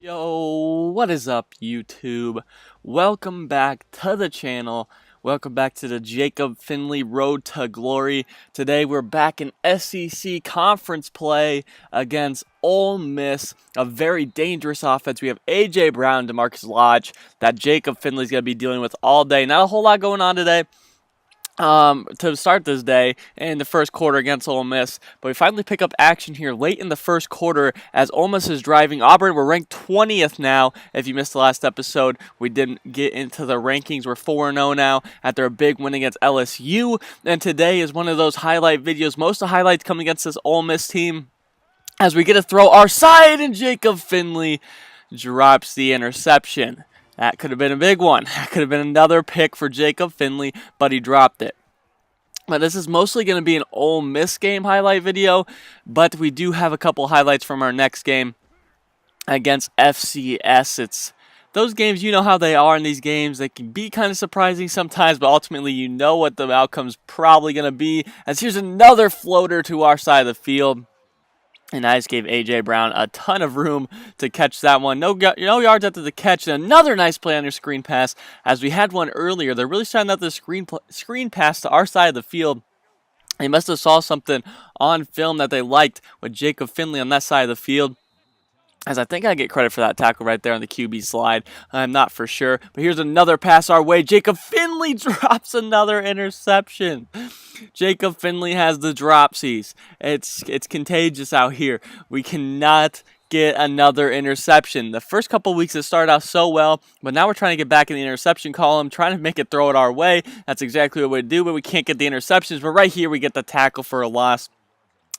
Yo, what is up, YouTube? Welcome back to the channel. Welcome back to the Jacob Finley Road to Glory. Today we're back in SEC conference play against Ole Miss, a very dangerous offense. We have A.J. Brown, DeMarcus Lodge, that Jacob Finley's going to be dealing with all day. Not a whole lot going on today to start this day in the first quarter against Ole Miss, but we finally pick up action here late in the first quarter as Ole Miss is driving Auburn. We're ranked 20th now. If you missed the last episode, we didn't get into the rankings. We're 4-0 now after a big win against LSU, and today is one of those highlight videos. Most of the highlights come against this Ole Miss team as we get to throw our side, and Jacob Finley drops the interception. That could have been a big one. That could have been another pick for Jacob Finley, but he dropped it. But this is mostly going to be an Ole Miss game highlight video, but we do have a couple highlights from our next game against FCS. It's those games, you know how they are in these games. They can be kind of surprising sometimes, but ultimately you know what the outcome's probably going to be. As here's another floater to our side of the field. And I just gave A.J. Brown a ton of room to catch that one. No yards after the catch. And another nice play on your screen pass. As we had one earlier, they're really starting out the screen pass to our side of the field. They must have saw something on film that they liked with Jacob Finley on that side of the field. As I think I get credit for that tackle right there on the QB slide. I'm not for sure. But here's another pass our way. Jacob Finley drops another interception. Jacob Finley has the dropsies. It's contagious out here. We cannot get another interception. The first couple weeks it started out so well, but now we're trying to get back in the interception column, trying to make it throw it our way. That's exactly what we do, but we can't get the interceptions. But right here we get the tackle for a loss.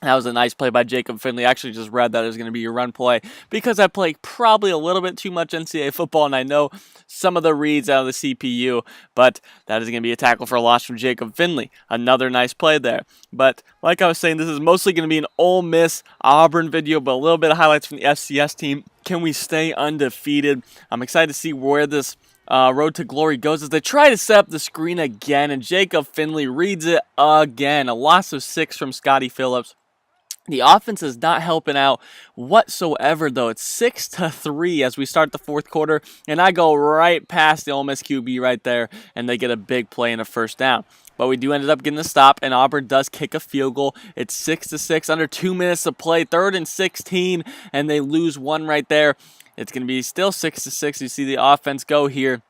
That was a nice play by Jacob Finley. I actually just read that it was going to be a run play because I play probably a little bit too much NCAA football, and I know some of the reads out of the CPU, but that is going to be a tackle for a loss from Jacob Finley. Another nice play there. But like I was saying, this is mostly going to be an Ole Miss Auburn video, but a little bit of highlights from the FCS team. Can we stay undefeated? I'm excited to see where this road to glory goes as they try to set up the screen again, and Jacob Finley reads it again. A loss of 6 from Scotty Phillips. The offense is not helping out whatsoever, though. It's 6-3 as we start the fourth quarter, and I go right past the Ole Miss QB right there, and they get a big play and a first down. But we do end up getting a stop, and Auburn does kick a field goal. It's 6-6, under 2 minutes to play, 3rd and 16, and they lose one right there. It's going to be still 6-6. You see the offense go here.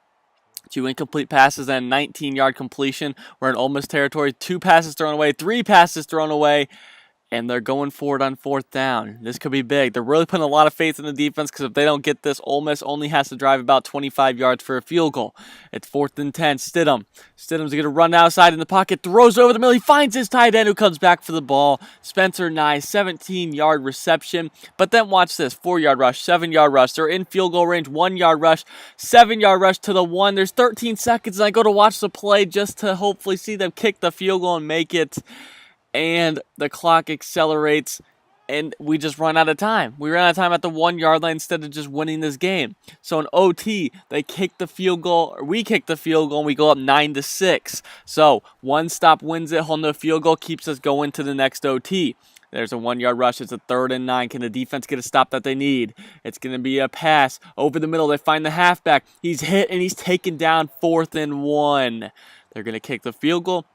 2 incomplete passes and 19-yard completion. We're in Ole Miss territory. 2 passes thrown away, 3 passes thrown away. And they're going forward on 4th down. This could be big. They're really putting a lot of faith in the defense because if they don't get this, Ole Miss only has to drive about 25 yards for a field goal. It's 4th and 10. Stidham. Stidham's going to run outside in the pocket, throws over the middle. He finds his tight end who comes back for the ball. Spencer Nye, 17-yard reception. But then watch this. 4-yard rush, 7-yard rush. They're in field goal range. 1-yard rush, 7-yard rush to the 1. There's 13 seconds, and I go to watch the play just to hopefully see them kick the field goal and make it. And the clock accelerates, and we just run out of time. We ran out of time at the 1-yard line instead of just winning this game. So in OT, they kick the field goal, or we kick the field goal, and we go up 9-6. So one stop wins it, holding the field goal keeps us going to the next OT. There's a 1-yard rush. It's a 3rd and 9. Can the defense get a stop that they need? It's going to be a pass over the middle. They find the halfback. He's hit, and he's taken down 4th and 1. They're going to kick the field goal,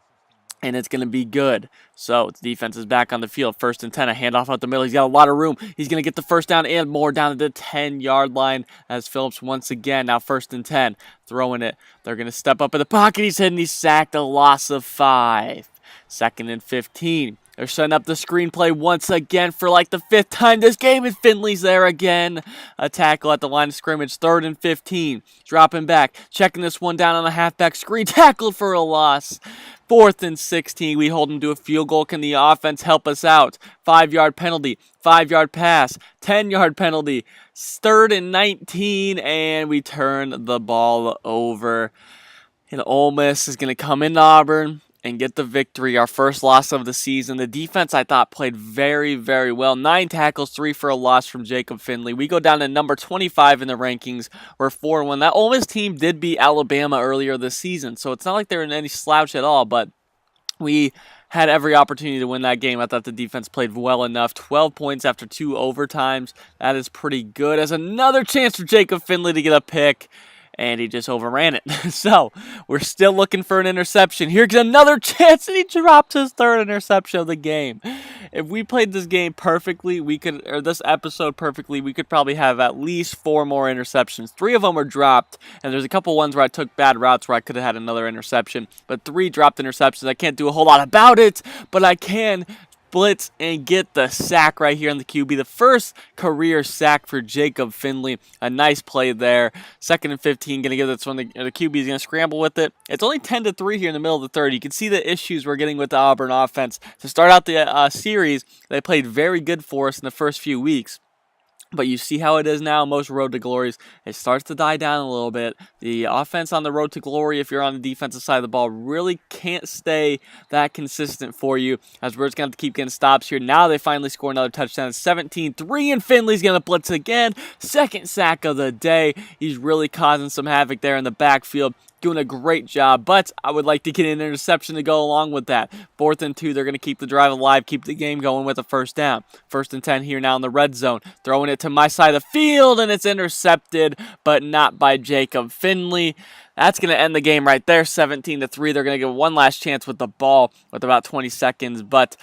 and it's going to be good. So the defense is back on the field. 1st and 10, a handoff out the middle. He's got a lot of room. He's going to get the first down and more down at the 10-yard line as Phillips once again, now 1st and 10, throwing it. They're going to step up in the pocket. He's hit and he's sacked, a loss of 5. 2nd and 15. They're setting up the screenplay once again for like the 5th time this game, and Finley's there again. A tackle at the line of scrimmage. 3rd and 15. Dropping back. Checking this one down on the halfback screen. Tackled for a loss. 4th and 16. We hold them to a field goal. Can the offense help us out? 5-yard penalty. 5-yard pass. 10-yard penalty. 3rd and 19. And we turn the ball over. And Ole Miss is going to come into Auburn and get the victory, our first loss of the season. The defense, I thought, played very, very well. 9 tackles, 3 for a loss from Jacob Finley. We go down to number 25 in the rankings. We're 4-1. That Ole Miss team did beat Alabama earlier this season, so it's not like they're in any slouch at all, but we had every opportunity to win that game. I thought the defense played well enough. 12 points after 2 overtimes. That is pretty good. As another chance for Jacob Finley to get a pick, and he just overran it. So we're still looking for an interception. Here's another chance, and he dropped his third interception of the game. If we played this game perfectly, or this episode perfectly, we could probably have at least 4 more interceptions. 3 of them were dropped, and there's a couple ones where I took bad routes where I could have had another interception. But 3 dropped interceptions. I can't do a whole lot about it, but I can blitz and get the sack right here on the QB. The first career sack for Jacob Finley. A nice play there. 2nd and 15. Going to give this one. The QB is going to scramble with it. It's only 10-3 here in the middle of the third. You can see the issues we're getting with the Auburn offense. To start out the series, they played very good for us in the first few weeks. But you see how it is now, most road to glories. It starts to die down a little bit. The offense on the road to glory, if you're on the defensive side of the ball, really can't stay that consistent for you, as we're just going to have to keep getting stops here. Now they finally score another touchdown. 17-3, and Finley's going to blitz again. 2nd sack of the day. He's really causing some havoc there in the backfield. Doing a great job, but I would like to get an interception to go along with that. 4th and 2, they're going to keep the drive alive, keep the game going with a first down. 1st and 10 here now in the red zone. Throwing it to my side of the field, and it's intercepted, but not by Jacob Finley. That's going to end the game right there, 17-3. They're going to get one last chance with the ball with about 20 seconds, but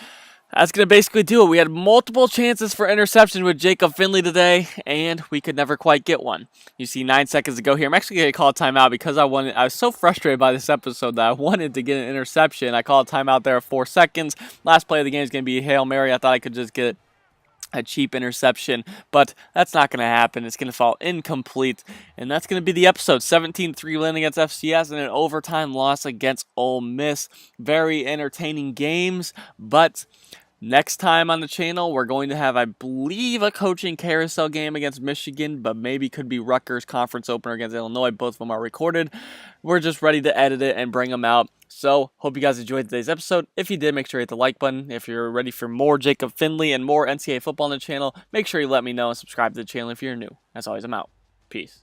that's going to basically do it. We had multiple chances for interception with Jacob Finley today, and we could never quite get one. You see 9 seconds to go here. I'm actually going to call a timeout because I was so frustrated by this episode that I wanted to get an interception. I called a timeout there at 4 seconds. Last play of the game is going to be a Hail Mary. I thought I could just get a cheap interception, but that's not going to happen. It's going to fall incomplete, and that's going to be the episode. 17-3 win against FCS and an overtime loss against Ole Miss. Very entertaining games, but next time on the channel, we're going to have, I believe, a coaching carousel game against Michigan, but maybe could be Rutgers conference opener against Illinois. Both of them are recorded. We're just ready to edit it and bring them out. So, hope you guys enjoyed today's episode. If you did, make sure you hit the like button. If you're ready for more Jacob Finley and more NCAA football on the channel, make sure you let me know and subscribe to the channel if you're new. As always, I'm out. Peace.